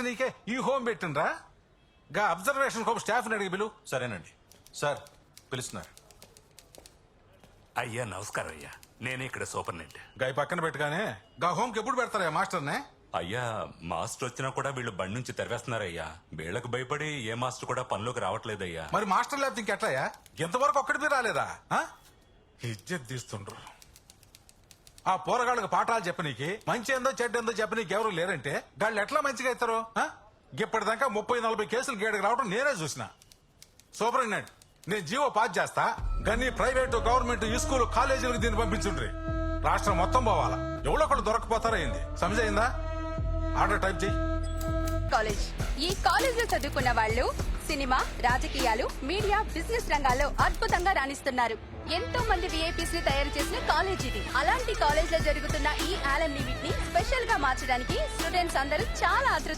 నీకే ఈ హోమ్ పెట్టిండ్రా గా అబ్జర్వేషన్ హోమ్ స్టాఫ్ అడిగి పిలు. సరేనండి సార్ పిలుస్తున్నారు. అయ్యా నమస్కారం అయ్యా, నేనే ఇక్కడ సూపర్నెంట్. గా ఈ పక్కన పెట్టగానే గా హోమ్ కి ఎప్పుడు పెడతారా మాస్టర్నే? అయ్యా మాస్టర్ వచ్చినా కూడా వీళ్ళు బండి నుంచి తెరవేస్తున్నారయ్యా. వీళ్ళకి భయపడి ఏ మాస్టర్ కూడా పనిలోకి రావట్లేదయ్యా. మరి మాస్టర్ లేకపోతే ఇంకెట్లాయా? ఎంతవరకు ఒక్కడిపై రాలేదా? ఇజ్జత్ తీస్తుండ్రు. ఆ పోరగాళ్ళకి పాఠాలు చెప్పనీకి మంచి ఏందో చెడ్డ ఏందో చెప్పనీకి ఎవరు లేరంటే గాళ్ళు ఎట్లా మంచిగా అవుతారు? ఇప్పటిదాకా 30-40 కేసులు గేడకి రావడం నేనే చూసిన. సూపరింటెండెంట్ నేను జీవో పాస్ చేస్తా కానీ ప్రైవేటు గవర్నమెంట్ ఈ స్కూల్ కాలేజీలకు దీన్ని పంపించుండ్రి. రాష్ట్రం మొత్తం పోవాలా. ఎవరో ఒకళ్ళు దొరకపోతారైంది. సమజైందా? ఆర్డర్ టైప్ చేయి. కాలేజ్ ఈ కాలేజ్ లో చదువుకున్న వాళ్ళు సినిమా, రాజకీయాలు, మీడియా, బిజినెస్ రంగాల్లో అద్భుతంగా రాణిస్తున్నారు. ఎంతో మంది విఐపీస్ ని తయారు చేసిన కాలేజ్ ఇది. అలాంటి కాలేజ్ లో జరుగుతున్న ఈ ఆలంని వీటిని స్పెషల్ గా మార్చడానికి స్టూడెంట్స్ అందరూ చాలా ఆతృత